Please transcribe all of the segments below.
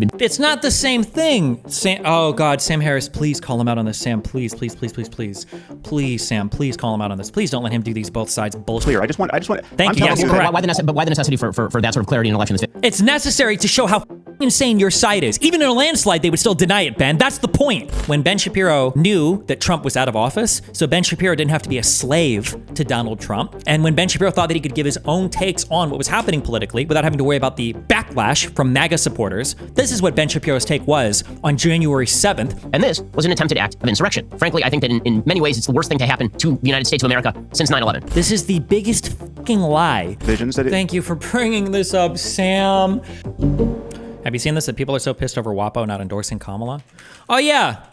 had been... It's not the same thing. Oh God, Sam Harris, please call him out on this. Sam, please, please, please, please, please. Please, Sam, please call him out on this. Please don't let him do these both sides bullshit. Clear. I just want. Thank you. Yes, correct. Why the necessity for that sort of clarity in elections? It's necessary to show how insane your side is. Even in a landslide, they would still deny it, Ben. That's the point. When Ben Shapiro knew that Trump was out of office, so Ben Shapiro didn't have to be a slave to Donald Trump. And when Ben Shapiro thought that he could give his own takes on what was happening politically without having to worry about the backlash from MAGA supporters, this is what Ben Shapiro's take was on January 7th. And this was an attempted act of insurrection. Frankly, I think that in many ways, it's the worst thing to happen to the United States of America since 9/11. This is the biggest fucking lie. Thank you for bringing this up, Sam. Have you seen this, that people are so pissed over WAPO not endorsing Kamala? Oh yeah,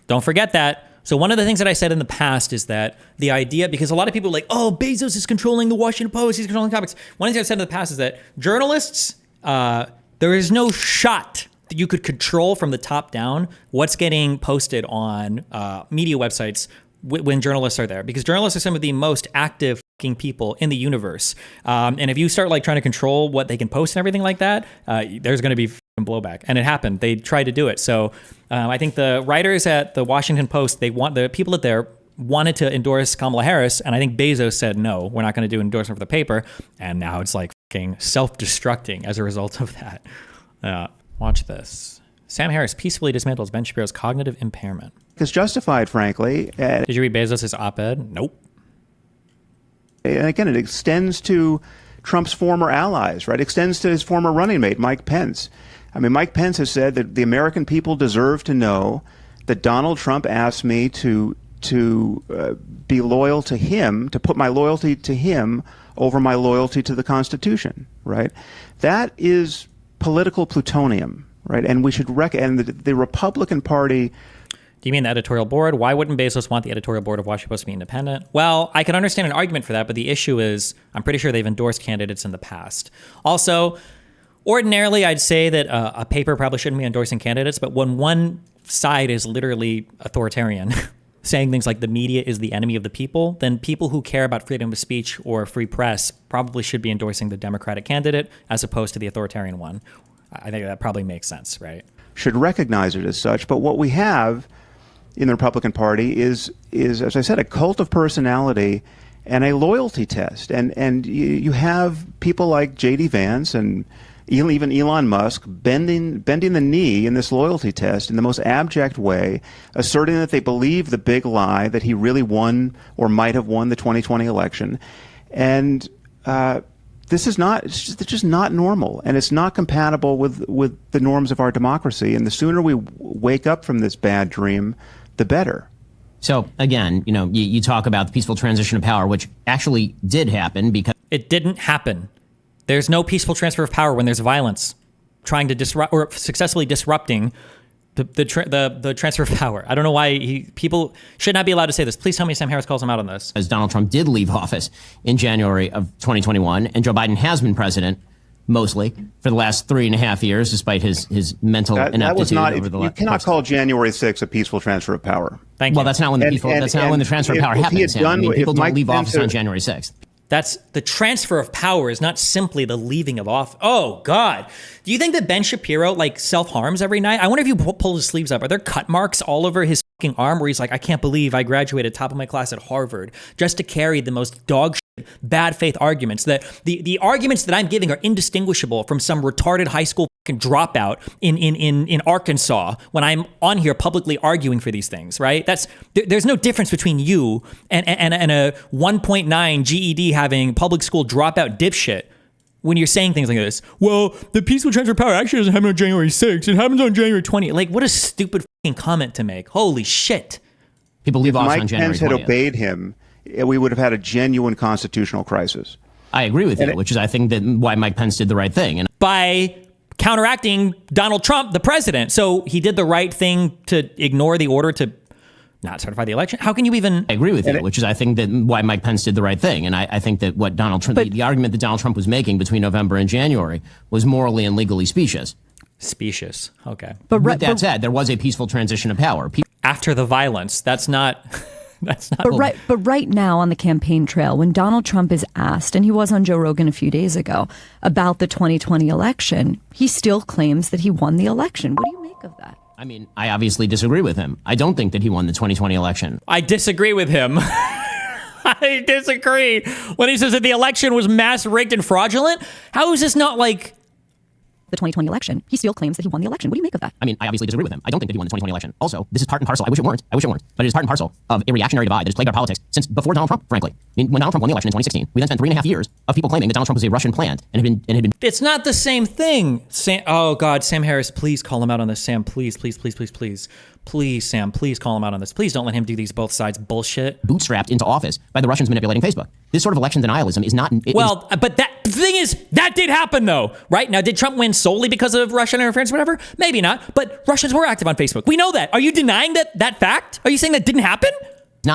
don't forget that. So one of the things that I said in the past is that the idea, because a lot of people are like, oh, Bezos is controlling the Washington Post, he's controlling topics. One of the things I've said in the past is that journalists, there is no shot that you could control from the top down what's getting posted on media websites when journalists are there, because journalists are some of the most active people in the universe. And if you start like trying to control what they can post and everything like that, there's going to be blowback. And it happened. They tried to do it. So I think the writers at the Washington Post, the people at there wanted to endorse Kamala Harris. And I think Bezos said, no, we're not going to do endorsement for the paper. And now it's like fucking self-destructing as a result of that. Watch this. Sam Harris peacefully dismantles Ben Shapiro's cognitive impairment. It's justified, frankly. Did you read Bezos' op-ed? Nope. And again, it extends to Trump's former allies, right? It extends to his former running mate, Mike Pence. I mean, Mike Pence has said that the American people deserve to know that Donald Trump asked me to be loyal to him, to put my loyalty to him over my loyalty to the Constitution, right? That is political plutonium, right? And we should and the Republican Party. Do you mean the editorial board? Why wouldn't Bezos want the editorial board of Washington Post to be independent? Well, I can understand an argument for that, but the issue is I'm pretty sure they've endorsed candidates in the past. Also, ordinarily, I'd say that a paper probably shouldn't be endorsing candidates, but when one side is literally authoritarian, saying things like the media is the enemy of the people, then people who care about freedom of speech or free press probably should be endorsing the Democratic candidate as opposed to the authoritarian one. I think that probably makes sense, right? Should recognize it as such. But what we have in the Republican Party is, as I said, a cult of personality and a loyalty test. And you have people like J.D. Vance and even Elon Musk bending the knee in this loyalty test in the most abject way, asserting that they believe the big lie that he really won or might have won the 2020 election. And this is not, it's just not normal, and it's not compatible with the norms of our democracy. And the sooner we wake up from this bad dream, the better. So again, you talk about the peaceful transition of power, which actually did happen because it didn't happen. There's no peaceful transfer of power when there's violence trying to disrupt or successfully disrupting the transfer of power. I don't know why people should not be allowed to say this. Please tell me Sam Harris calls him out on this. As Donald Trump did leave office in January of 2021, and Joe Biden has been president mostly for the last 3.5 years, despite his mental ineptitude. That was not, over the you cannot call January 6th a peaceful transfer of power. Thank you. Well, that's not when the transfer of power happens. People don't leave office on January 6th. That's the transfer of power is not simply the leaving of office. Oh, God. Do you think that Ben Shapiro self-harms every night? I wonder if you pull his sleeves up. Are there cut marks all over his fucking arm where he's like, I can't believe I graduated top of my class at Harvard just to carry the most dog shit, bad faith arguments. That the arguments that I'm giving are indistinguishable from some retarded high school dropout in Arkansas when I'm on here publicly arguing for these things, right? There's no difference between you and a 1.9 GED having public school dropout dipshit when you're saying things like this. Well, the peaceful transfer of power actually doesn't happen on January 6th. It happens on January 20th. Like, what a stupid fucking comment to make. Holy shit. People leave office on January 20th. If Mike Pence had obeyed him, we would have had a genuine constitutional crisis. I agree with you, which is, I think, that why Mike Pence did the right thing. And by counteracting Donald Trump, the president. So he did the right thing to ignore the order to not certify the election. How can you even... I agree with you, which is, I think, that why Mike Pence did the right thing. And I think that what Donald Trump, the argument that Donald Trump was making between November and January was morally and legally specious. Specious. Okay. But with that said, there was a peaceful transition of power. After the violence, that's not... That's not. But right now on the campaign trail, when Donald Trump is asked, and he was on Joe Rogan a few days ago, about the 2020 election, he still claims that he won the election. What do you make of that? I mean, I obviously disagree with him. I don't think that he won the 2020 election. I disagree with him. I disagree. When he says that the election was mass rigged and fraudulent, how is this not like the 2020 election? He still claims that he won the election. What do you make of that? I mean, I obviously disagree with him. I don't think that he won the 2020 election. Also, this is part and parcel. I wish it weren't. But it is part and parcel of a reactionary divide that has plagued our politics since before Donald Trump, frankly. I mean, when Donald Trump won the election in 2016, we then spent 3.5 years of people claiming that Donald Trump was a Russian plant and had been. It's not the same thing. Oh God, Sam Harris, please call him out on this. Sam, please. Please, Sam, please call him out on this. Please don't let him do these both sides bullshit. Bootstrapped into office by the Russians manipulating Facebook. This sort of election denialism is not. But the thing is, that did happen though, right? Now, did Trump win solely because of Russian interference or whatever? Maybe not, but Russians were active on Facebook. We know that. Are you denying that fact? Are you saying that didn't happen?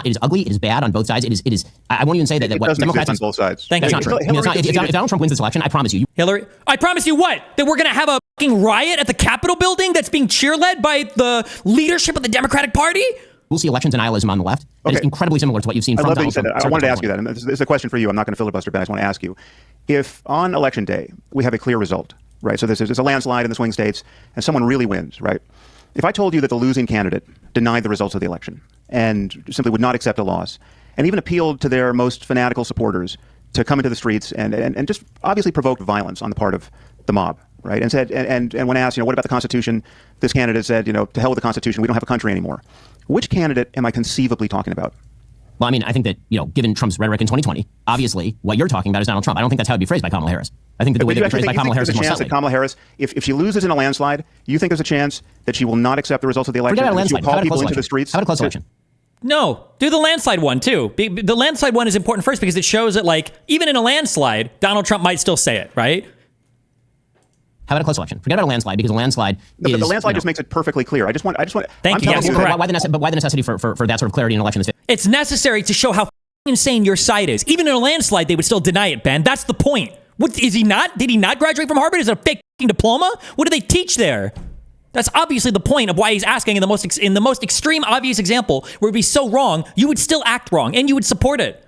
It is ugly. It is bad on both sides. It is. I won't even say that what Democrats on both sides. Thank you. That's not true. If Donald Trump wins this election, I promise you. Hillary, I promise you what? That we're going to have a fucking riot at the Capitol building that's being cheerled by the leadership of the Democratic Party? We'll see election denialism on the left. That is incredibly similar to what you've seen from Donald Trump. I wanted to ask you that. And this is a question for you. I'm not going to filibuster, Ben. I just want to ask you. If on election day we have a clear result, right? So there's a landslide in the swing states and someone really wins, right? If I told you that the losing candidate denied the results of the election and simply would not accept a loss and even appealed to their most fanatical supporters to come into the streets and just obviously provoked violence on the part of the mob, right? And said, and when asked, what about the Constitution? This candidate said, to hell with the Constitution. We don't have a country anymore. Which candidate am I conceivably talking about? Well, I mean, I think that, given Trump's rhetoric in 2020, obviously what you're talking about is Donald Trump. I don't think that's how it'd be phrased by Kamala Harris. I think that the way that it'd be phrased by Kamala Harris is more subtly. Kamala Harris, if she loses in a landslide, you think there's a chance that she will not accept the results of the election? Forget about a landslide. She'll call people into the streets? How about a close election? No, do the landslide one too. The landslide one is important first because it shows that, even in a landslide, Donald Trump might still say it, right? How about a close election? Forget about a landslide because a landslide is. The landslide just makes it perfectly clear. I just want. Thank you. Yes, correct. Why the necessity for that sort of clarity in an election? It's necessary to show how insane your side is. Even in a landslide, they would still deny it, Ben. That's the point. What is he not? Did he not graduate from Harvard? Is it a fake diploma? What do they teach there? That's obviously the point of why he's asking in the most extreme obvious example where it'd be so wrong, you would still act wrong and you would support it.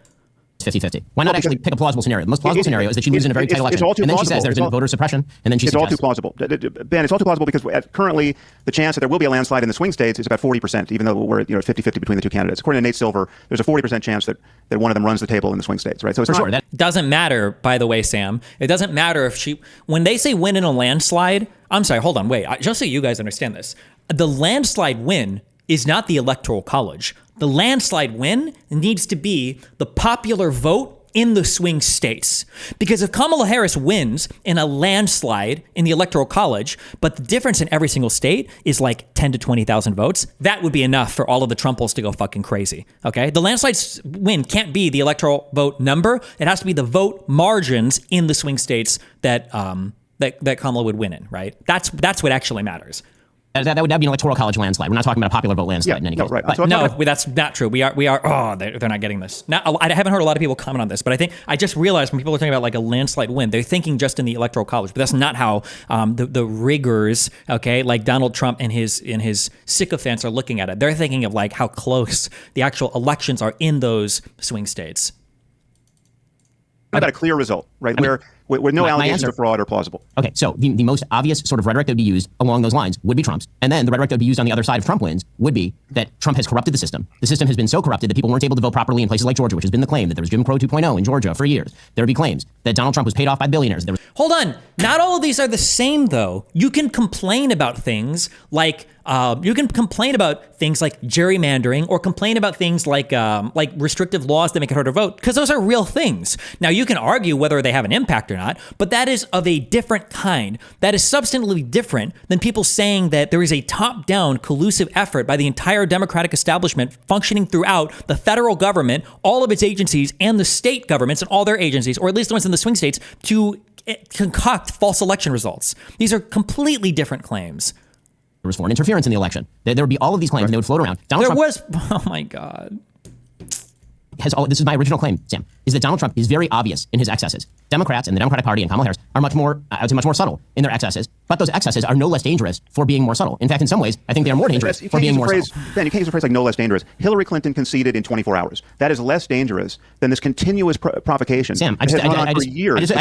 50-50. Why not actually pick a plausible scenario? The most plausible scenario is that she loses in a very tight election. And then she says there's voter suppression. And then she suggests. It's all too plausible. Ben, it's all too plausible because currently the chance that there will be a landslide in the swing states is about 40%, even though we're at 50-50 between the two candidates. According to Nate Silver, there's a 40% chance that one of them runs the table in the swing states, right? So it's for sure. That doesn't matter, by the way, Sam. It doesn't matter when they say win in a landslide. I'm sorry, hold on, wait. Just so you guys understand this. The landslide win is not the Electoral College. The landslide win needs to be the popular vote in the swing states. Because if Kamala Harris wins in a landslide in the Electoral College, but the difference in every single state is 10 to 20,000 votes, that would be enough for all of the Trumples to go fucking crazy. Okay? The landslide win can't be the electoral vote number. It has to be the vote margins in the swing states that Kamala would win in, right? That's what actually matters. That would be an Electoral College landslide. We're not talking about a popular vote landslide in any case. Right. But that's not true. We are. Oh, they're not getting this. I haven't heard a lot of people comment on this, but I just realized when people are talking about a landslide win, they're thinking just in the Electoral College, but that's not how the riggers, like Donald Trump and his sycophants are looking at it. They're thinking of how close the actual elections are in those swing states. About a clear result, right? Where no allegations of fraud are plausible. Okay, so the most obvious sort of rhetoric that would be used along those lines would be Trump's. And then the rhetoric that would be used on the other side of Trump wins would be that Trump has corrupted the system. The system has been so corrupted that people weren't able to vote properly in places like Georgia, which has been the claim that there was Jim Crow 2.0 in Georgia for years. There would be claims that Donald Trump was paid off by billionaires. Hold on. Not all of these are the same, though. You can complain about things like gerrymandering, or complain about things like restrictive laws that make it harder to vote, because those are real things. Now, you can argue whether they have an impact or not, but that is of a different kind. That is substantively different than people saying that there is a top-down collusive effort by the entire Democratic establishment functioning throughout the federal government, all of its agencies, and the state governments and all their agencies, or at least the ones in the swing states, to concoct false election results. These are completely different claims. There was foreign interference in the election. There would be all of these claims, and they would float around. Oh my God. this is my original claim, Sam, is that Donald Trump is very obvious in his excesses. Democrats and the Democratic Party and Kamala Harris are much more, I would say, much more subtle in their excesses, but those excesses are no less dangerous for being more subtle. In fact, in some ways, I think they are more dangerous for being more subtle. Ben, you can't use a phrase like no less dangerous. Hillary Clinton conceded in 24 hours. That is less dangerous than this continuous provocation. Sam, I just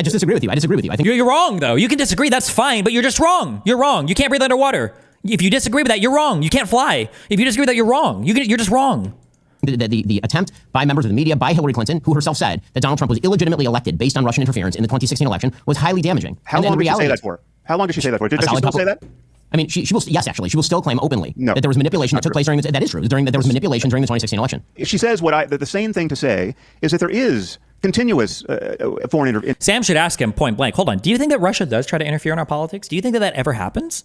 disagree with you. I disagree with you. I think you're wrong, though. You can disagree. That's fine, but you're just wrong. You're wrong. You can't breathe underwater. If you disagree with that, you're wrong. You can't fly. If you disagree with that, you're wrong. You're just wrong. The attempt by members of the media, by Hillary Clinton, who herself said that Donald Trump was illegitimately elected based on Russian interference in the 2016 election, was highly damaging. How long did she say that for? How long did she say that for? Does she still say that? I mean, she will. Yes, actually, she will still claim openly that there was manipulation that took place during the. That is true. That there was manipulation during the 2016 election. She says the same thing to say is that there is continuous foreign interference. Sam should ask him point blank. Hold on. Do you think that Russia does try to interfere in our politics? Do you think that ever happens?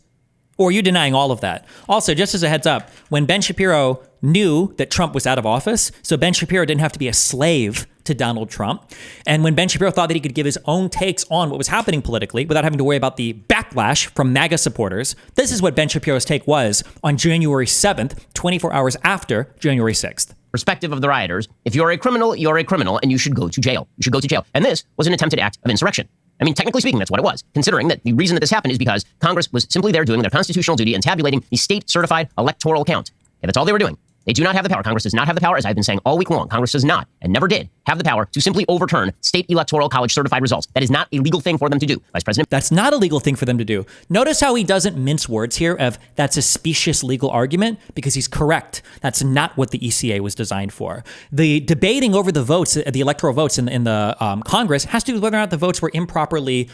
Or are you denying all of that? Also, just as a heads up, when Ben Shapiro knew that Trump was out of office, so Ben Shapiro didn't have to be a slave to Donald Trump. And when Ben Shapiro thought that he could give his own takes on what was happening politically without having to worry about the backlash from MAGA supporters, this is what Ben Shapiro's take was on January 7th, 24 hours after January 6th. Perspective of the rioters, if you're a criminal, and you should go to jail. You should go to jail. And this was an attempted act of insurrection. I mean, technically speaking, that's what it was, considering that the reason that this happened is because Congress was simply there doing their constitutional duty and tabulating the state-certified electoral count. And that's all they were doing. They do not have the power. Congress does not have the power, as I've been saying all week long. Congress does not, and never did, have the power to simply overturn state electoral college certified results. That is not a legal thing for them to do. Vice President. That's not a legal thing for them to do. Notice how he doesn't mince words here of that's a specious legal argument, because he's correct. That's not what the ECA was designed for. The debating over the votes, the electoral votes in the Congress has to do with whether or not the votes were improperly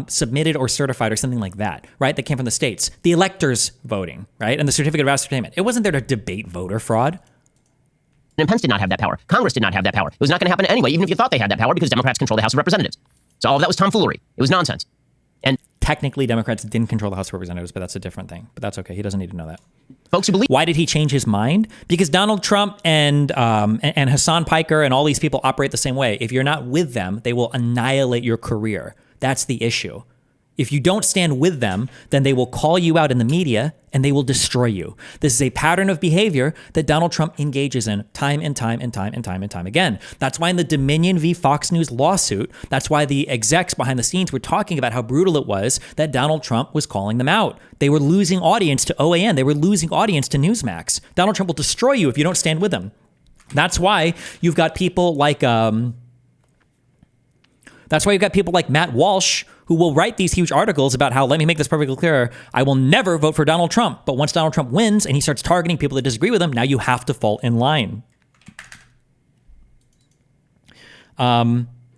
submitted or certified or something like that, right? That came from the states. The electors voting, right? And the certificate of ascertainment. It wasn't there to debate voter fraud. And Pence did not have that power. Congress did not have that power. It was not going to happen anyway, even if you thought they had that power, because Democrats control the House of Representatives. So all of that was tomfoolery. It was nonsense. And technically, Democrats didn't control the House of Representatives, but that's a different thing. But that's okay. He doesn't need to know that. Folks who believe. Why did he change his mind? Because Donald Trump and Hassan Piker and all these people operate the same way. If you're not with them, they will annihilate your career. That's the issue. If you don't stand with them, then they will call you out in the media and they will destroy you. This is a pattern of behavior that Donald Trump engages in time and time again. That's why in the Dominion v. Fox News lawsuit, that's why the execs behind the scenes were talking about how brutal it was that Donald Trump was calling them out. They were losing audience to OAN. They were losing audience to Newsmax. Donald Trump will destroy you if you don't stand with him. That's why you've got people like Matt Walsh, who will write these huge articles about how, let me make this perfectly clear, I will never vote for Donald Trump. But once Donald Trump wins and he starts targeting people that disagree with him, now you have to fall in line.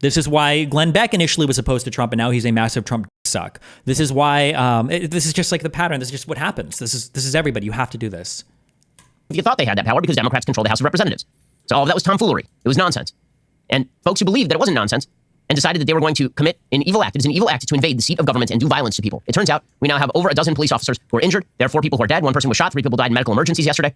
This is why Glenn Beck initially was opposed to Trump, and now he's a massive Trump suck. This is why, this is just like the pattern. This is just what happens. This is everybody. You have to do this. You thought they had that power because Democrats control the House of Representatives. So all of that was tomfoolery. It was nonsense. And folks who believed that it wasn't nonsense and decided that they were going to commit an evil act. It is an evil act to invade the seat of government and do violence to people. It turns out we now have over a dozen police officers who are injured. There are 4 people who are dead. 1 person was shot. 3 people died in medical emergencies yesterday.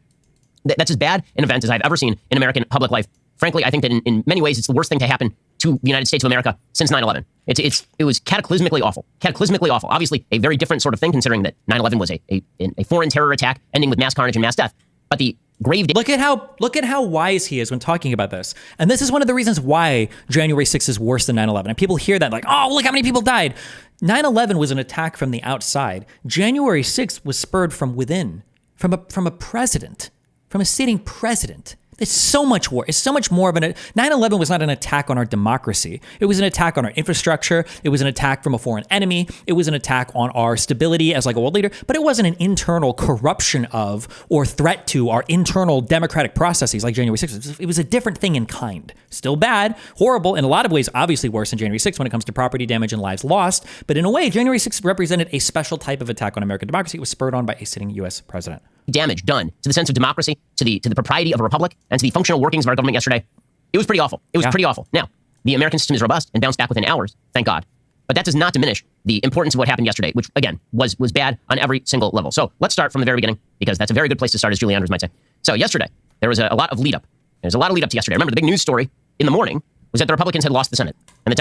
That's as bad an event as I've ever seen in American public life. Frankly, I think that in many ways, it's the worst thing to happen to the United States of America since 9/11. It was cataclysmically awful. Cataclysmically awful. Obviously, a very different sort of thing, considering that 9/11 was a foreign terror attack ending with mass carnage and mass death. But the grave. Look at how wise he is when talking about this. And this is one of the reasons why January 6th is worse than 9/11. And people hear that like, oh, look how many people died. 9/11 was an attack from the outside. January 6th was spurred from within, from a president, from a sitting president. It's so much war. It's so much more of 9/11 was not an attack on our democracy. It was an attack on our infrastructure. It was an attack from a foreign enemy. It was an attack on our stability as like a world leader, but it wasn't an internal corruption of or threat to our internal democratic processes like January 6th. It was a different thing in kind. Still bad, horrible, in a lot of ways, obviously worse than January 6th when it comes to property damage and lives lost. But in a way, January 6th represented a special type of attack on American democracy. It was spurred on by a sitting U.S. president. Damage done to the sense of democracy, to the propriety of a republic, and to the functional workings of our government yesterday. It was pretty awful. It was pretty awful. Now, the American system is robust and bounced back within hours, thank God. But that does not diminish the importance of what happened yesterday, which, again, was bad on every single level. So let's start from the very beginning, because that's a very good place to start, as Julie Andrews might say. So yesterday, there was a lot of lead up. There's a lot of lead up to yesterday. Remember, the big news story in the morning was that the Republicans had lost the Senate. And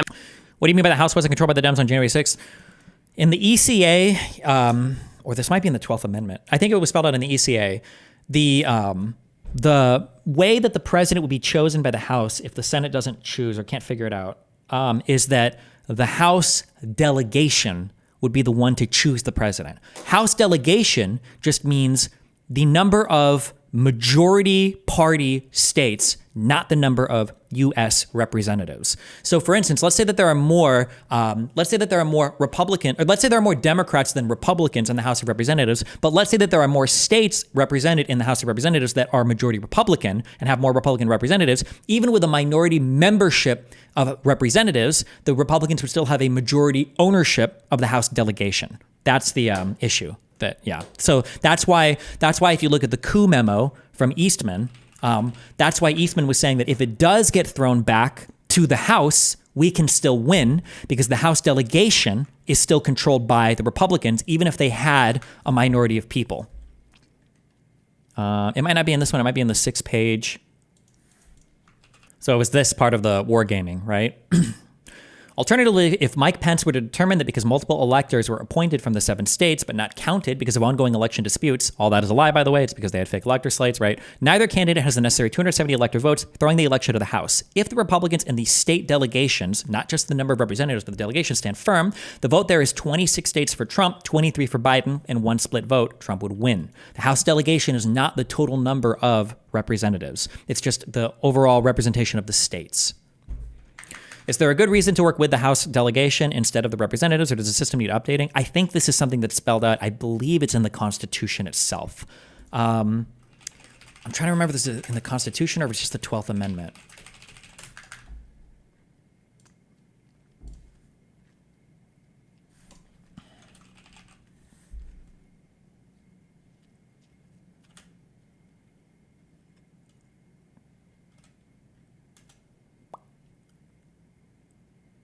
what do you mean by the House wasn't controlled by the Dems on January 6th? In the ECA, or this might be in the 12th Amendment, I think it was spelled out in the ECA, the the way that the president would be chosen by the House if the Senate doesn't choose or can't figure it out is that the House delegation would be the one to choose the president. House delegation just means the number of majority party states, not the number of U.S. representatives. So, for instance, let's say that there are more Republican, or let's say there are more Democrats than Republicans in the House of Representatives. But let's say that there are more states represented in the House of Representatives that are majority Republican and have more Republican representatives. Even with a minority membership of representatives, the Republicans would still have a majority ownership of the House delegation. That's the issue. So that's why if you look at the coup memo from Eastman, that's why Eastman was saying that if it does get thrown back to the House, we can still win because the House delegation is still controlled by the Republicans, even if they had a minority of people. It might not be in this one. It might be in the 6-page. So it was this part of the wargaming, right? Alternatively, if Mike Pence were to determine that because multiple electors were appointed from the 7 states but not counted because of ongoing election disputes, all that is a lie, by the way, it's because they had fake elector slates, right? Neither candidate has the necessary 270 elector votes, throwing the election to the House. If the Republicans and the state delegations, not just the number of representatives, but the delegations stand firm, the vote there is 26 states for Trump, 23 for Biden, and 1 split vote, Trump would win. The House delegation is not the total number of representatives. It's just the overall representation of the states. Is there a good reason to work with the House delegation instead of the representatives, or does the system need updating? I think this is something that's spelled out. I believe it's in the Constitution itself. I'm trying to remember if this is in the Constitution or if it's just the 12th Amendment.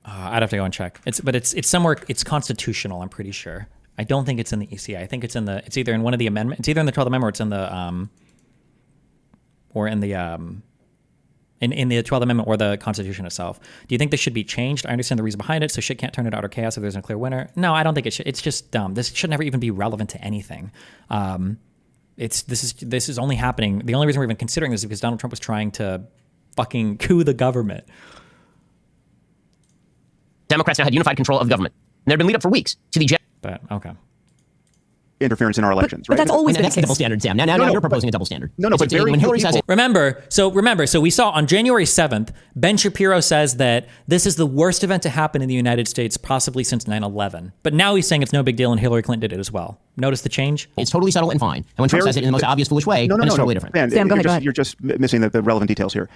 I'd have to go and check. It's somewhere. It's constitutional. I'm pretty sure. I don't think it's in the ECA. I think it's either in one of the amendments. It's either in the 12th Amendment or it's in the 12th Amendment or the Constitution itself. Do you think this should be changed? I understand the reason behind it, so shit can't turn into utter chaos if there's a clear winner. No, I don't think it should. It's just dumb. This should never even be relevant to anything. This is only happening. The only reason we're even considering this is because Donald Trump was trying to fucking coup the government. Democrats now had unified control of government. And there had been lead up for weeks to the okay. Interference in our elections, right? But that's always been that's the double standard, Sam. Now you're proposing a double standard. No, but when Hillary says it. Remember, so we saw on January 7th, Ben Shapiro says that this is the worst event to happen in the United States possibly since 9/11. But now he's saying it's no big deal and Hillary Clinton did it as well. Notice the change? It's totally subtle and fine. And when Trump says it in the most obvious, foolish way, then it's totally different. Ben, Sam, go ahead. You're just missing the relevant details here.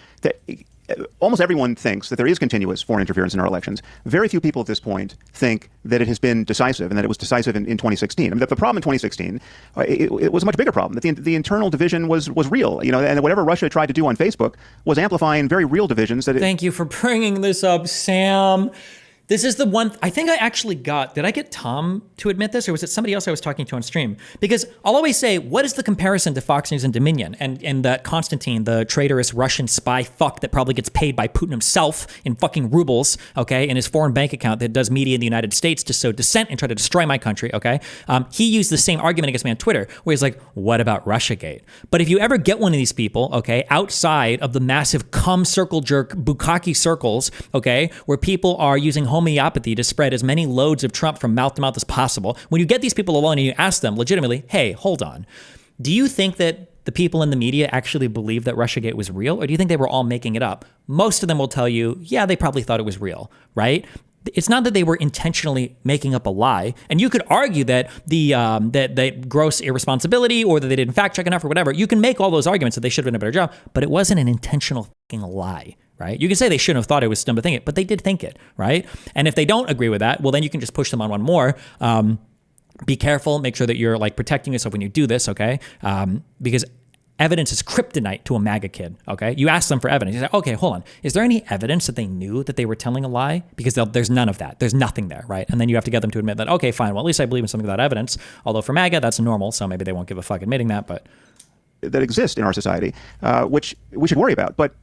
Almost everyone thinks that there is continuous foreign interference in our elections. Very few people at this point think that it has been decisive and that it was decisive in 2016. I mean, the problem in 2016, it was a much bigger problem. That the internal division was real, and whatever Russia tried to do on Facebook was amplifying very real divisions. Thank you for bringing this up, Sam. This is the one I think I actually got. Did I get Tom to admit this, or was it somebody else I was talking to on stream? Because I'll always say, what is the comparison to Fox News and Dominion and that Constantine, the traitorous Russian spy fuck that probably gets paid by Putin himself in fucking rubles, okay, in his foreign bank account that does media in the United States to sow dissent and try to destroy my country, okay? He used the same argument against me on Twitter, where he's like, what about Russiagate? But if you ever get one of these people, okay, outside of the massive cum circle jerk bukkake circles, okay, where people are using homeopathy to spread as many loads of Trump from mouth to mouth as possible. When you get these people alone and you ask them legitimately, hey, hold on, do you think that the people in the media actually believe that Russiagate was real, or do you think they were all making it up? Most of them will tell you, yeah, they probably thought it was real, right? It's not that they were intentionally making up a lie. And you could argue that that gross irresponsibility or that they didn't fact check enough or whatever. You can make all those arguments that they should have done a better job, but it wasn't an intentional fucking lie, right? You can say they shouldn't have thought it was dumb to think it, but they did think it, right? And if they don't agree with that, well, then you can just push them on one more. Be careful. Make sure that you're like protecting yourself when you do this, okay? Because evidence is kryptonite to a MAGA kid, okay? You ask them for evidence. You say, okay, hold on. Is there any evidence that they knew that they were telling a lie? Because there's none of that. There's nothing there, right? And then you have to get them to admit that, okay, fine, well, at least I believe in something without evidence. Although for MAGA, that's normal, so maybe they won't give a fuck admitting that, but... that exist in our society, which we should worry about. But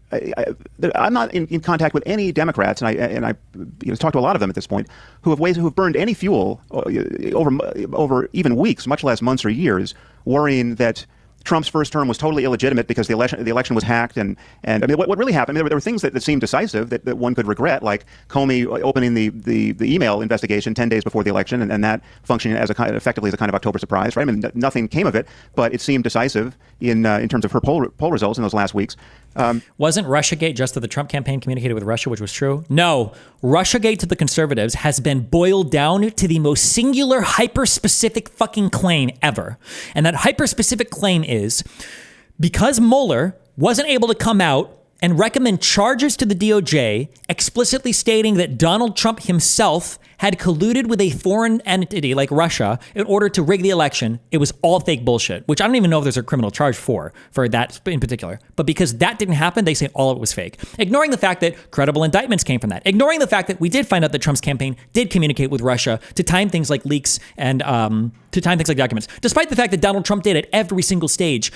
I'm not in contact with any Democrats, and I talked to a lot of them at this point, who have burned any fuel over even weeks, much less months or years, worrying that Trump's first term was totally illegitimate because the election was hacked, and I mean, what really happened? I mean, there were things that seemed decisive that one could regret, like Comey opening the email investigation 10 days before the election, and that functioning as effectively as a kind of October surprise, right? I mean, nothing came of it, but it seemed decisive in terms of her poll results in those last weeks. Wasn't Russiagate just that the Trump campaign communicated with Russia, which was true? No. Russiagate to the conservatives has been boiled down to the most singular, hyper-specific fucking claim ever. And that hyper-specific claim is because Mueller wasn't able to come out and recommend charges to the DOJ explicitly stating that Donald Trump himself had colluded with a foreign entity like Russia in order to rig the election, it was all fake bullshit, which I don't even know if there's a criminal charge for that in particular. But because that didn't happen, they say all of it was fake. Ignoring the fact that credible indictments came from that. Ignoring the fact that we did find out that Trump's campaign did communicate with Russia to time things like leaks and to time things like documents. Despite the fact that Donald Trump did at every single stage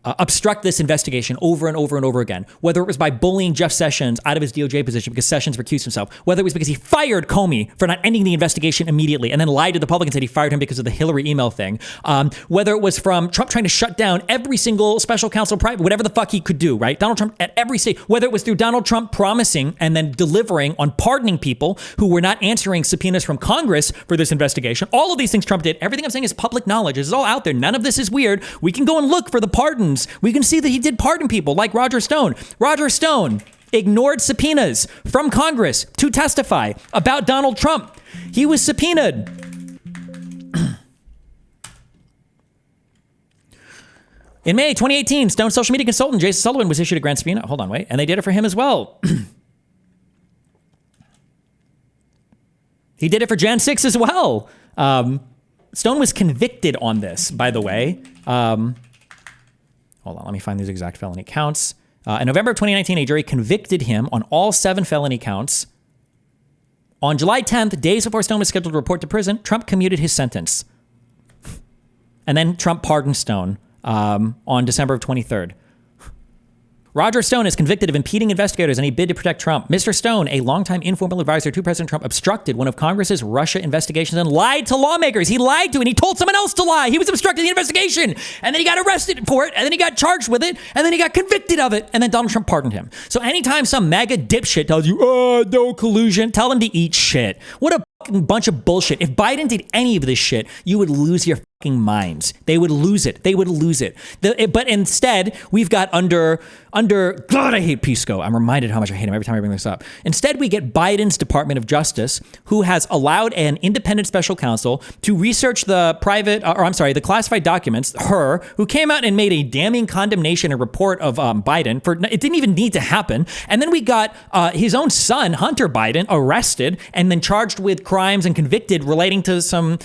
obstruct this investigation over and over and over again. Whether it was by bullying Jeff Sessions out of his DOJ position because Sessions recused himself. Whether it was because he fired Comey for not ending the investigation immediately and then lied to the public and said he fired him because of the Hillary email thing. Whether it was from Trump trying to shut down every single special counsel, whatever the fuck he could do, right? Donald Trump at every stage. Whether it was through Donald Trump promising and then delivering on pardoning people who were not answering subpoenas from Congress for this investigation. All of these things Trump did. Everything I'm saying is public knowledge. It's all out there. None of this is weird. We can go and look for the pardons. We can see that he did pardon people like Roger Stone. Roger Stone ignored subpoenas from Congress to testify about Donald Trump. He was subpoenaed. In May 2018, Stone's social media consultant, Jason Sullivan, was issued a grand subpoena. Hold on, wait. And they did it for him as well. He did it for Jan 6 as well. Stone was convicted on this, by the way. Hold on, let me find these exact felony counts. In November of 2019, a jury convicted him on all 7 felony counts. On July 10th, days before Stone was scheduled to report to prison, Trump commuted his sentence. And then Trump pardoned Stone on December of 23rd. Roger Stone is convicted of impeding investigators in a bid to protect Trump. Mr. Stone, a longtime informal advisor to President Trump, obstructed one of Congress's Russia investigations and lied to lawmakers. He lied to and he told someone else to lie. He was obstructing the investigation. And then he got arrested for it. And then he got charged with it. And then he got convicted of it. And then Donald Trump pardoned him. So anytime some MAGA dipshit tells you, oh, no collusion, tell them to eat shit. What a fucking bunch of bullshit. If Biden did any of this shit, you would lose your fucking minds. They would lose it. They would lose it. But instead, we've got under, God, I hate Pisco. I'm reminded how much I hate him every time I bring this up. Instead, we get Biden's Department of Justice, who has allowed an independent special counsel to research the the classified documents, who came out and made a damning condemnation and report of Biden for, it didn't even need to happen. And then we got his own son, Hunter Biden, arrested and then charged with crimes and convicted relating to some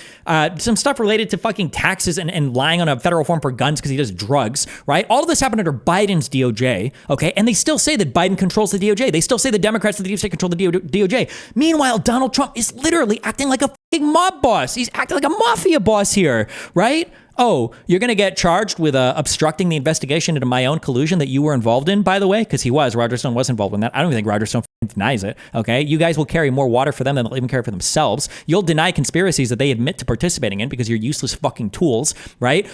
stuff related to fucking taxes and lying on a federal form for guns because he does drugs, right? All of this happened under Biden's DOJ, okay? And they still say that Biden controls the DOJ. They still say the Democrats of the deep state control the DOJ. Meanwhile, Donald Trump is literally acting like a fucking mob boss. He's acting like a mafia boss here, right? Oh, you're going to get charged with obstructing the investigation into my own collusion that you were involved in, by the way, because Roger Stone was involved in that. I don't even think Roger Stone denies it, okay? You guys will carry more water for them than they'll even carry for themselves. You'll deny conspiracies that they admit to participating in because you're useless fucking tools, right?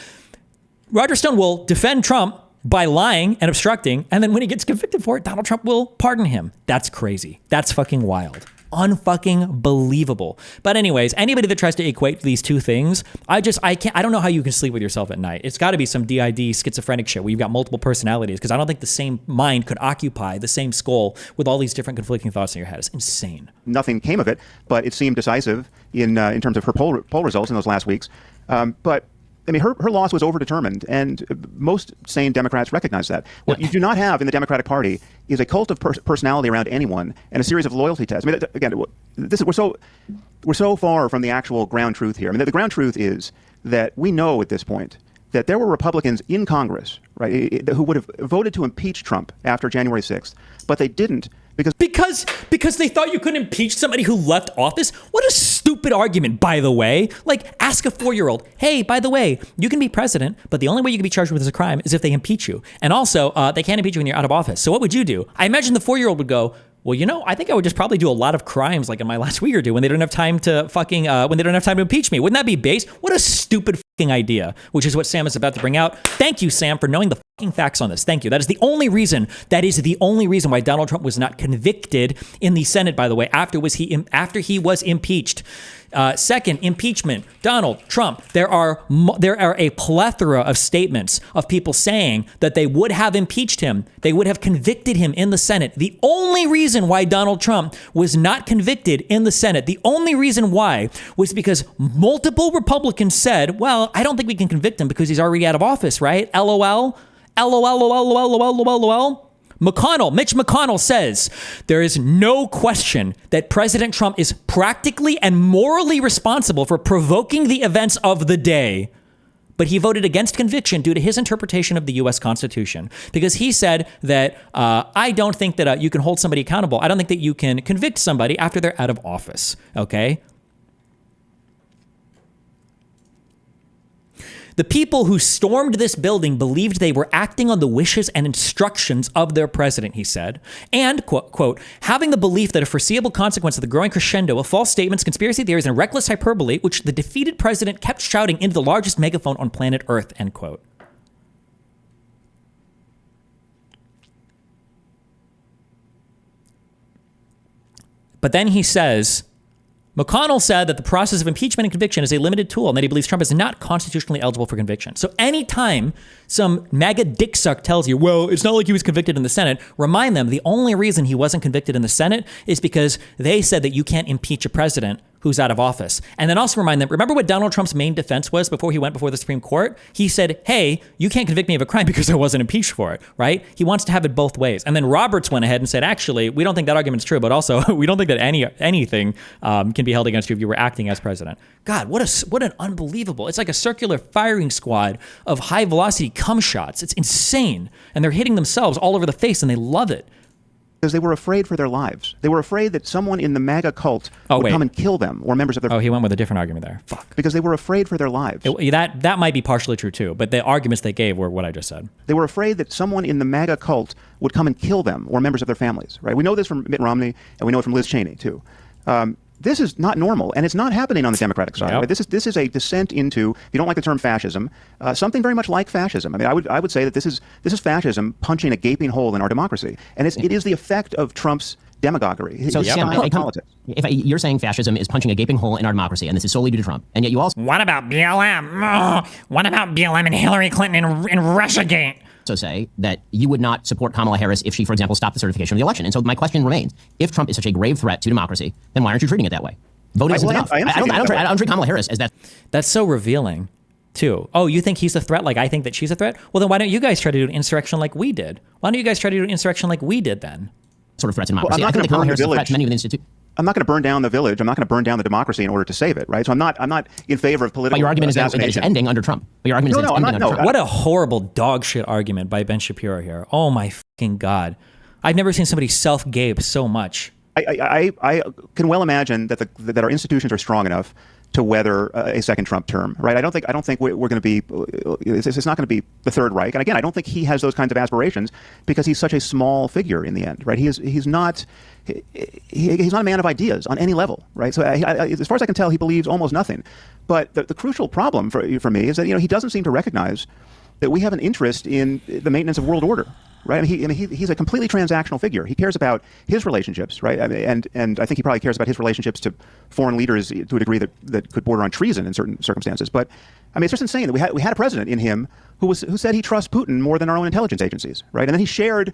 Roger Stone will defend Trump by lying and obstructing, and then when he gets convicted for it, Donald Trump will pardon him. That's crazy. That's fucking wild. Unfucking believable. But anyways, anybody that tries to equate these two things, I don't know how you can sleep with yourself at night. It's got to be some DID schizophrenic shit where you've got multiple personalities, because I don't think the same mind could occupy the same skull with all these different conflicting thoughts in your head. It's insane. Nothing came of it, but it seemed decisive in terms of her poll results in those last weeks. But I mean, her loss was overdetermined, and most sane Democrats recognize that. What you do not have in the Democratic Party is a cult of personality around anyone and a series of loyalty tests. I mean, again, we're so far from the actual ground truth here. I mean, the ground truth is that we know at this point that there were Republicans in Congress, right, who would have voted to impeach Trump after January 6th, but they didn't. Because they thought you couldn't impeach somebody who left office? What a stupid argument, by the way. Like, ask a 4-year-old, hey, by the way, you can be president, but the only way you can be charged with a crime is if they impeach you. And also, they can't impeach you when you're out of office. So what would you do? I imagine the 4-year-old would go, Well, you know, I think I would just probably do a lot of crimes like in my last week or two when they don't have time to when they don't have time to impeach me. Wouldn't that be base? What a stupid fucking idea, which is what Sam is about to bring out. Thank you, Sam, for knowing the fucking facts on this. Thank you. That is the only reason why Donald Trump was not convicted in the Senate, by the way, after he was impeached. Second, impeachment. Donald Trump. There are a plethora of statements of people saying that they would have impeached him. They would have convicted him in the Senate. The only reason why Donald Trump was not convicted in the Senate, the only reason why was because multiple Republicans said, well, I don't think we can convict him because he's already out of office, right? LOL. LOL. Mitch McConnell says there is no question that President Trump is practically and morally responsible for provoking the events of the day. But he voted against conviction due to his interpretation of the U.S. Constitution, because he said that I don't think that you can hold somebody accountable. I don't think that you can convict somebody after they're out of office. OK. The people who stormed this building believed they were acting on the wishes and instructions of their president, he said. And, quote, having the belief that a foreseeable consequence of the growing crescendo of false statements, conspiracy theories, and reckless hyperbole, which the defeated president kept shouting into the largest megaphone on planet Earth, end quote. But then he says, McConnell said that the process of impeachment and conviction is a limited tool and that he believes Trump is not constitutionally eligible for conviction. So anytime some MAGA dick suck tells you, well, it's not like he was convicted in the Senate, remind them the only reason he wasn't convicted in the Senate is because they said that you can't impeach a president who's out of office. And then also remind them, remember what Donald Trump's main defense was before he went before the Supreme Court? He said, hey, you can't convict me of a crime because I wasn't impeached for it, right? He wants to have it both ways. And then Roberts went ahead and said, actually, we don't think that argument's true, but also we don't think that anything can be held against you if you were acting as president. God, what an unbelievable, it's like a circular firing squad of high velocity cum shots. It's insane. And they're hitting themselves all over the face and they love it. Because they were afraid for their lives. They were afraid that someone in the MAGA cult would come and kill them or members of their... Oh, he went with a different argument there. Fuck. Because they were afraid for their lives. That might be partially true too, but the arguments they gave were what I just said. They were afraid that someone in the MAGA cult would come and kill them or members of their families, right? We know this from Mitt Romney, and we know it from Liz Cheney too. This is not normal, and it's not happening on the Democratic side. Right? This is a descent into, if you don't like the term fascism, something very much like fascism. I mean, I would say that this is fascism punching a gaping hole in our democracy, and it is the effect of Trump's demagoguery. So Sam, politics. You're saying fascism is punching a gaping hole in our democracy, and this is solely due to Trump, and yet you also... What about BLM? What about BLM and Hillary Clinton in Russiagate? So say that you would not support Kamala Harris if she, for example, stopped the certification of the election. And so my question remains, if Trump is such a grave threat to democracy, then why aren't you treating it that way? Voting isn't enough. I don't treat Kamala Harris as that. That's so revealing, too. Oh, you think he's a threat like I think that she's a threat? Well, then why don't you guys try to do an insurrection like we did? Why don't you guys try to do an insurrection like we did then? Sort of threats to democracy. I think that Kamala Harris is a threat to many of the institutions. I'm not going to burn down the village. I'm not going to burn down the democracy in order to save it, right? So I'm not in favor of political. But your argument is that it's ending under Trump. But your argument is that it's ending under Trump. What a horrible dog shit argument by Ben Shapiro here. Oh my fucking God. I've never seen somebody self-gape so much. I can well imagine that that our institutions are strong enough to weather a second Trump term, right? I don't think we're going to be. It's not going to be the Third Reich. And again, I don't think he has those kinds of aspirations because he's such a small figure in the end, right? He's not a man of ideas on any level, right? So as far as I can tell, he believes almost nothing. But the crucial problem for me is that he doesn't seem to recognize that we have an interest in the maintenance of world order. Right, I mean, he's a completely transactional figure. He cares about his relationships, right? I mean, and I think he probably cares about his relationships to foreign leaders to a degree that could border on treason in certain circumstances. But I mean, it's just insane that we had a president in him who said he trusts Putin more than our own intelligence agencies, right? And then he shared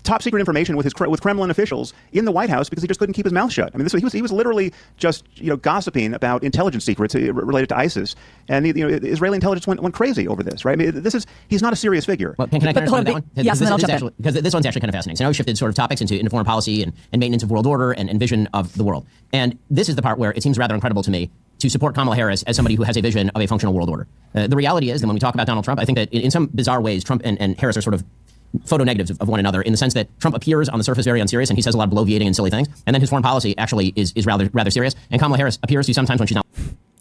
top secret information with Kremlin officials in the White House because he just couldn't keep his mouth shut. I mean, he was literally just gossiping about intelligence secrets related to ISIS, and Israeli intelligence went crazy over this, right? I mean, he's not a serious figure. Well, can I respond to that one? Yes, then I'll jump in. Because this one's actually kind of fascinating. So now we shifted sort of topics into foreign policy and maintenance of world order and vision of the world. And this is the part where it seems rather incredible to me to support Kamala Harris as somebody who has a vision of a functional world order. The reality is that when we talk about Donald Trump, I think that in some bizarre ways, Trump and Harris are sort of photo negatives of one another in the sense that Trump appears on the surface very unserious and he says a lot of bloviating and silly things. And then his foreign policy actually is rather serious. And Kamala Harris appears to sometimes when she's not.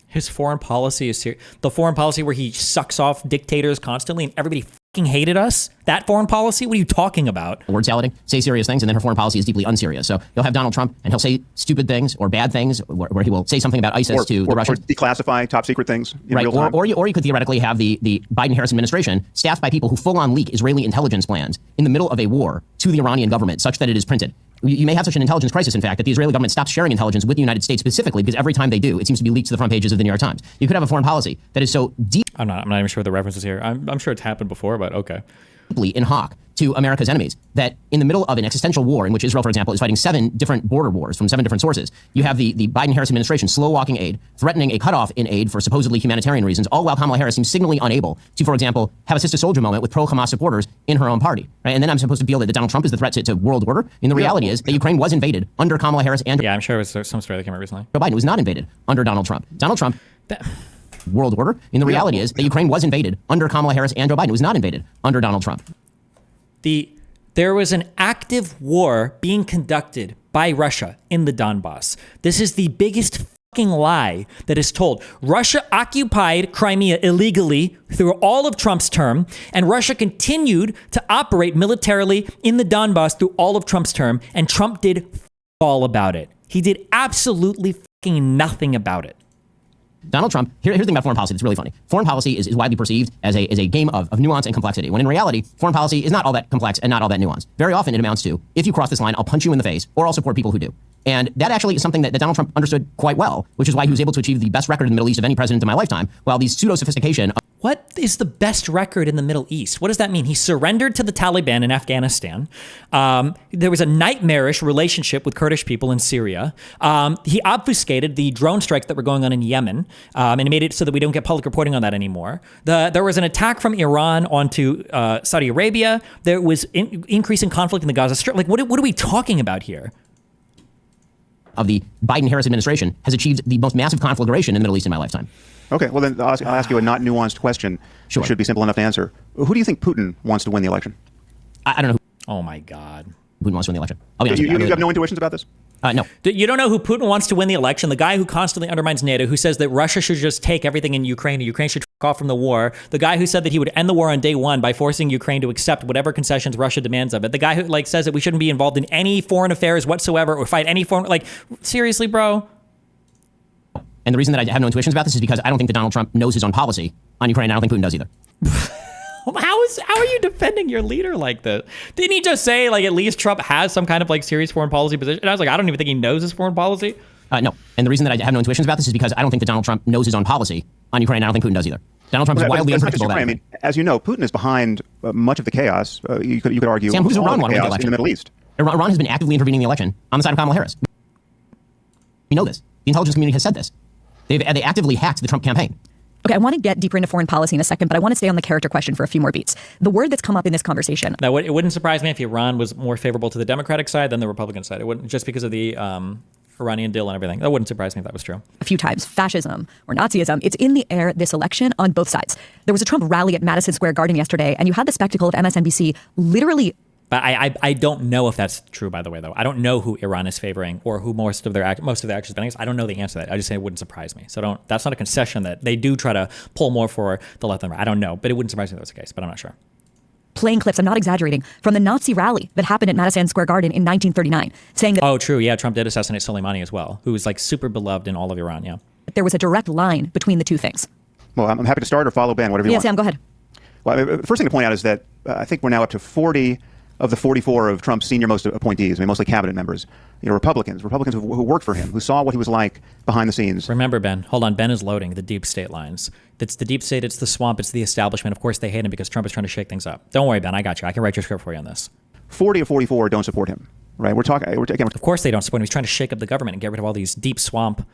His foreign policy is serious. The foreign policy where he sucks off dictators constantly and everybody hated us. That foreign policy? What are you talking about? Word salad, say serious things, and then her foreign policy is deeply unserious. So you'll have Donald Trump, and he'll say stupid things or bad things, where he will say something about ISIS to the Russians. Or declassify top secret things in real time. Or you could theoretically have the Biden-Harris administration staffed by people who full-on leak Israeli intelligence plans in the middle of a war to the Iranian government, such that it is printed. You may have such an intelligence crisis, in fact, that the Israeli government stops sharing intelligence with the United States specifically, because every time they do, it seems to be leaked to the front pages of the New York Times. You could have a foreign policy that is so deep. I'm not even sure what the reference is here. I'm sure it's happened before, but okay. In hoc to America's enemies, that in the middle of an existential war in which Israel, for example, is fighting 7 different border wars from 7 different sources, you have the Biden-Harris administration slow-walking aid, threatening a cutoff in aid for supposedly humanitarian reasons, all while Kamala Harris seems signally unable to, for example, have a sister soldier moment with pro-Hamas supporters in her own party. Right? And then I'm supposed to feel that Donald Trump is the threat to world order. And the reality is that Ukraine was invaded under Kamala Harris and I'm sure it was some story that came out recently. Joe Biden. It was not invaded under Donald Trump. Donald Trump. World order. And the reality is that Ukraine was invaded under Kamala Harris and Joe Biden. It was not invaded under Donald Trump. There was an active war being conducted by Russia in the Donbass. This is the biggest fucking lie that is told. Russia occupied Crimea illegally through all of Trump's term, and Russia continued to operate militarily in the Donbass through all of Trump's term, and Trump did all about it. He did absolutely fucking nothing about it. Donald Trump, here's the thing about foreign policy that's really funny. Foreign policy is widely perceived as a game of nuance and complexity, when in reality, foreign policy is not all that complex and not all that nuanced. Very often it amounts to, if you cross this line, I'll punch you in the face, or I'll support people who do. And that actually is something that Donald Trump understood quite well, which is why he was able to achieve the best record in the Middle East of any president in my lifetime, while these pseudo-sophistication... What is the best record in the Middle East? What does that mean? He surrendered to the Taliban in Afghanistan. There was a nightmarish relationship with Kurdish people in Syria. He obfuscated the drone strikes that were going on in Yemen, and made it so that we don't get public reporting on that anymore. There was an attack from Iran onto Saudi Arabia. There was increasing conflict in the Gaza Strip. Like, what are we talking about here? Of the Biden-Harris administration has achieved the most massive conflagration in the Middle East in my lifetime. Okay, well then I'll ask you a not nuanced question. Sure. It should be simple enough to answer. Who do you think Putin wants to win the election? I don't know Oh my God. who Putin wants to win the election. I'll be honest with You have no intuitions about this? No. You don't know who Putin wants to win the election? The guy who constantly undermines NATO, who says that Russia should just take everything in Ukraine and Ukraine should fuck off from the war. The guy who said that he would end the war on day one by forcing Ukraine to accept whatever concessions Russia demands of it. The guy who says that we shouldn't be involved in any foreign affairs whatsoever or fight any foreign, seriously, bro? And the reason that I have no intuitions about this is because I don't think that Donald Trump knows his own policy on Ukraine. I don't think Putin does either. How are you defending your leader like this? Didn't he just say at least Trump has some kind of serious foreign policy position? And I was like, I don't even think he knows his foreign policy. No. And the reason that I have no intuitions about this is because I don't think that Donald Trump knows his own policy on Ukraine. I don't think Putin does either. Donald Trump is wildly unpredictable. I mean, as you know, Putin is behind much of the chaos. You could argue Sam, who's Iran chaos in the Middle East. Iran has been actively intervening in the election on the side of Kamala Harris. We know this. The intelligence community has said this. They actively hacked the Trump campaign. Okay, I want to get deeper into foreign policy in a second, but I want to stay on the character question for a few more beats. The word that's come up in this conversation. Now, it wouldn't surprise me if Iran was more favorable to the Democratic side than the Republican side. It wouldn't, just because of the Iranian deal and everything. That wouldn't surprise me if that was true. A few times, fascism or Nazism, it's in the air this election on both sides. There was a Trump rally at Madison Square Garden yesterday, and you had the spectacle of MSNBC literally... But I don't know if that's true, by the way, though. I don't know who Iran is favoring or who most of their actions spending is. I don't know the answer to that. I just say it wouldn't surprise me. So that's not a concession that they do try to pull more for the left than right. I don't know, but it wouldn't surprise me if that was the case, but I'm not sure. Playing clips, I'm not exaggerating, from the Nazi rally that happened at Madison Square Garden in 1939, saying that... Oh, true. Yeah, Trump did assassinate Soleimani as well, who was super beloved in all of Iran, yeah. There was a direct line between the two things. Well, I'm happy to start or follow Ben, whatever you want. Yeah, Sam, go ahead. Well, first thing to point out is that I think we're now up to 40 of the 44 of Trump's senior-most appointees, mostly cabinet members, Republicans who worked for him, who saw what he was like behind the scenes. Remember, Ben, hold on, Ben is loading the deep state lines. It's the deep state, it's the swamp, it's the establishment. Of course they hate him because Trump is trying to shake things up. Don't worry, Ben, I got you. I can write your script for you on this. 40 of 44 don't support him, right? Of course they don't support him. He's trying to shake up the government and get rid of all these deep swamp,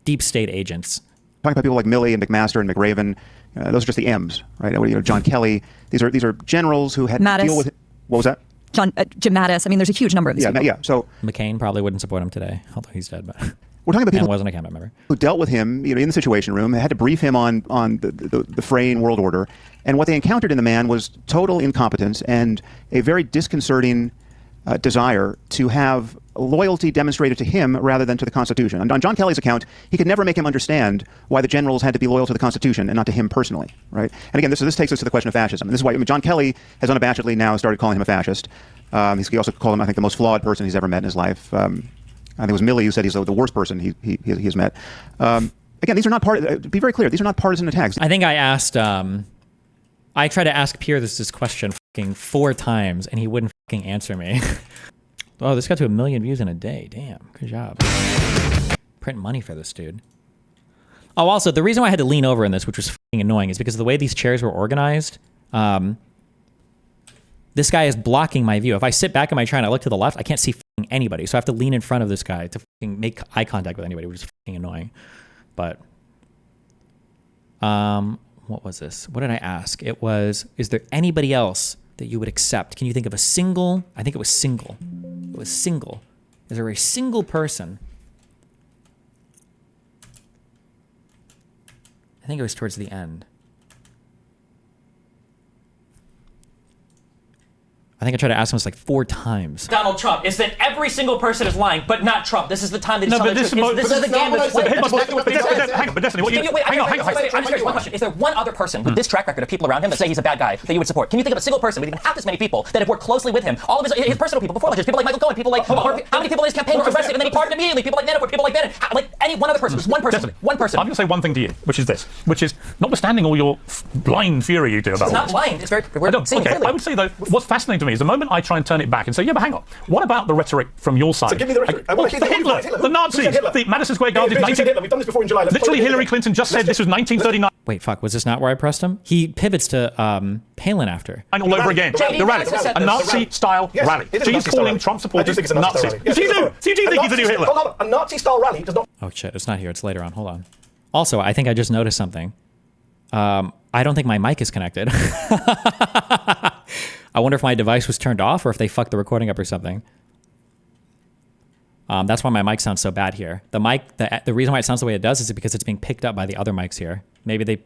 deep state agents. Talking about people like Milley and McMaster and McRaven, those are just the M's, right? John Kelly. These are generals who had to deal with... What was that? Jim Mattis. I mean, there's a huge number of these people. Yeah, so... McCain probably wouldn't support him today, although he's dead, but... We're talking about people and wasn't a cabinet member who dealt with him, in the Situation Room, had to brief him on the fraying world order, and what they encountered in the man was total incompetence and a very disconcerting desire to have loyalty demonstrated to him rather than to the Constitution. And on John Kelly's account, he could never make him understand why the generals had to be loyal to the Constitution and not to him personally, right? And again, this takes us to the question of fascism. And this is why John Kelly has unabashedly now started calling him a fascist. He also called him, I think, the most flawed person he's ever met in his life. I think it was Milley who said he's the worst person he has met. Again, these are not be very clear, these are not partisan attacks. I think I asked, I tried to ask Piers this question fucking 4 times, and he wouldn't fucking answer me. Oh, this got to 1 million views in a day. Damn, good job. Print money for this dude. Oh, also, the reason why I had to lean over in this, which was fucking annoying, is because of the way these chairs were organized. This guy is blocking my view. If I sit back in my chair and I look to the left, I can't see fucking anybody. So I have to lean in front of this guy to fucking make eye contact with anybody, which is fucking annoying. But, what was this? What did I ask? It was, is there anybody else that you would accept? Can you think of a single? I think it was single. It was single. Is there a single person? I think it was towards the end. I think I tried to ask him this like 4 times. Donald Trump is that every single person is lying, but not Trump. This is the time that he's telling the truth. This is the game that's played. Hang on, but Destiny, hang on. I'm just curious, one question. Is there one other person with this track record of people around him that say he's a bad guy that you would support? Can you think of a single person with even half this many people that have worked closely with him? All of his personal people before elections, people like Michael Cohen, people like, how many people in his campaign were arrested and then he pardoned immediately? People like Manafort, people like Bannon. Like any one other person, just one person. Destiny, one person. I'm going to say one thing to you, which is this, which is, notwithstanding all your blind fury you do about It's not blind. It's very, we're seeing okay, clearly. I would say, though, what's fascinating to me is the moment I try and turn it back and say, yeah, but hang on, what about the rhetoric from your side? So give me the rhetoric. Hitler, the Nazis, the Madison Square Garden. We've done this before in July. Literally, Hillary Clinton just said this was 1939. Wait, fuck, was this not where I pressed him? He pivots to Palin after. All over again. The rally. A Nazi-style rally. So he's calling Trump supporters Nazis. So you do think he's a new Hitler? Hold on, a Nazi-style rally does not... Oh, shit, it's not here. It's later on. Hold on. Also, I think I just noticed something. I don't think my mic is connected. I wonder if my device was turned off or if they fucked the recording up or something. That's why my mic sounds so bad here. The mic, the reason why it sounds the way it does is because it's being picked up by the other mics here. Maybe they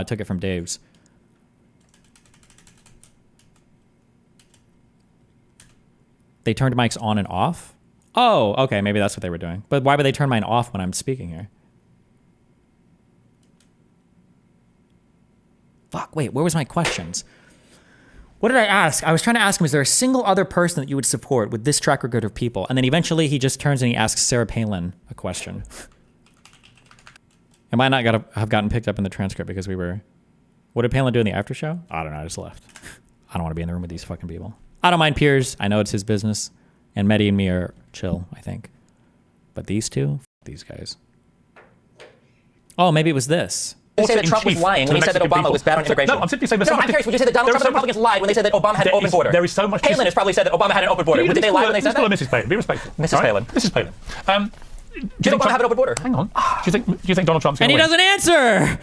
took it from Dave's. They turned mics on and off? Oh, okay, maybe that's what they were doing. But why would they turn mine off when I'm speaking here? Fuck, wait, where was my questions? What did I ask? I was trying to ask him, is there a single other person that you would support with this track record of people? And then eventually he just turns and he asks Sarah Palin a question. It might not have gotten picked up in the transcript because we were... What did Palin do in the after show? I don't know, I just left. I don't want to be in the room with these fucking people. I don't mind Piers. I know it's his business. And Mehdi and me are chill, I think. But these two? These guys. Oh, maybe it was this. You say that Trump was lying when he said that Obama was bad on immigration. No, I'm simply saying... No, I'm curious. Would you say that Donald Trump and Republicans lied when they said that Obama had an open border? There is so much... Palin has probably said that Obama had an open border. Did they lie when they said that? Mrs. Palin. Be respectful. Mrs. Palin. Mrs. Palin. Did Obama have an open border? Hang on. Do you think Donald Trump's going to win? And he doesn't answer!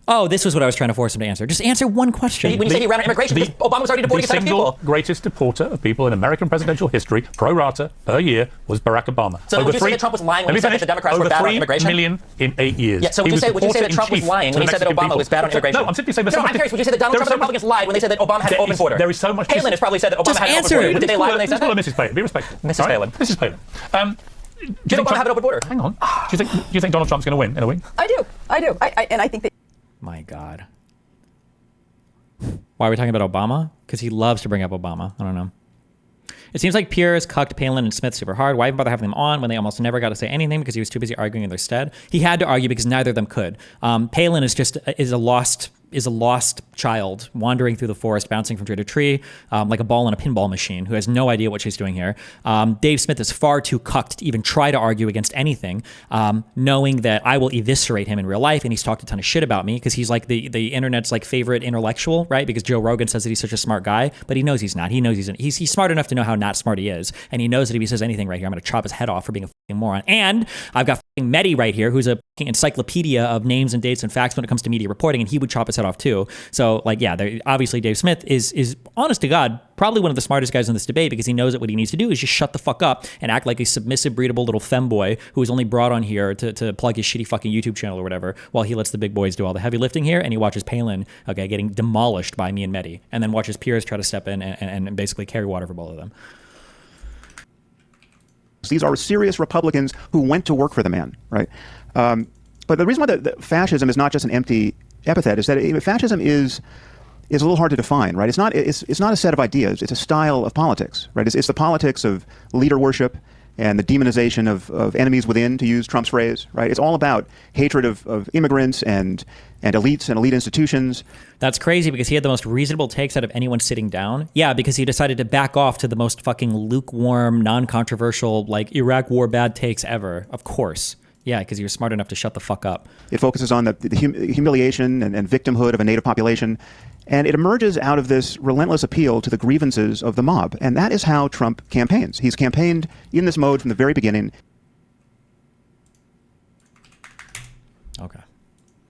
Oh, this was what I was trying to force him to answer. Just answer one question. When you say he ran on immigration, because Obama was already deporting a ton of people. The single greatest deporter of people in American presidential history, pro rata, per year, was Barack Obama. So would you say that Trump was lying when he said that the Democrats were bad on immigration? Over 3 million in 8 years. Yeah, so would you say that Trump was lying when he said that Obama was bad on immigration? No, I'm simply saying... No, I'm curious. Would you say that Donald Trump and Republicans lied when they said that Obama had an open border? There is so much... Palin has probably said that Obama had an open border. Did they lie when they said that? Mrs. Palin. Be respectful. Mrs. Palin. Mrs. Palin. Did Obama have an open border? Hang on. Do you think Donald Trump's going to win in a week? I do. And I think that... My God. Why are we talking about Obama? Because he loves to bring up Obama. I don't know. It seems like Piers cucked Palin and Smith super hard. Why even bother having them on when they almost never got to say anything because he was too busy arguing in their stead? He had to argue because neither of them could. Palin is a lost child wandering through the forest, bouncing from tree to tree, like a ball in a pinball machine, who has no idea what she's doing here. Dave Smith is far too cucked to even try to argue against anything, knowing that I will eviscerate him in real life, and he's talked a ton of shit about me because he's like the internet's like favorite intellectual, right? Because Joe Rogan says that he's such a smart guy, but he knows he's not. He knows he's smart enough to know how not smart he is, and he knows that if he says anything right here, I'm going to chop his head off for being a fucking moron. And I've got fucking Mehdi right here, who's a fucking encyclopedia of names and dates and facts when it comes to media reporting, and he would chop his head off too. So, like, yeah, obviously Dave Smith is honest to God, probably one of the smartest guys in this debate because he knows that what he needs to do is just shut the fuck up and act like a submissive, breedable little femboy who is only brought on here to plug his shitty fucking YouTube channel or whatever while he lets the big boys do all the heavy lifting here, and he watches Palin, okay, getting demolished by me and Mehdi, and then watches Piers try to step in and basically carry water for both of them. These are serious Republicans who went to work for the man, right? But the reason why the fascism is not just an empty epithet is that fascism is a little hard to define, right? It's not a set of ideas. It's a style of politics, right? It's the politics of leader worship and the demonization of enemies within, to use Trump's phrase, right? It's all about hatred of immigrants and elites and elite institutions. That's crazy because he had the most reasonable takes out of anyone sitting down. Yeah, because he decided to back off to the most fucking lukewarm, non-controversial, like Iraq war bad takes ever. Of course. Yeah, because he was smart enough to shut the fuck up. It focuses on the humiliation and victimhood of a native population. And it emerges out of this relentless appeal to the grievances of the mob. And that is how Trump campaigns. He's campaigned in this mode from the very beginning.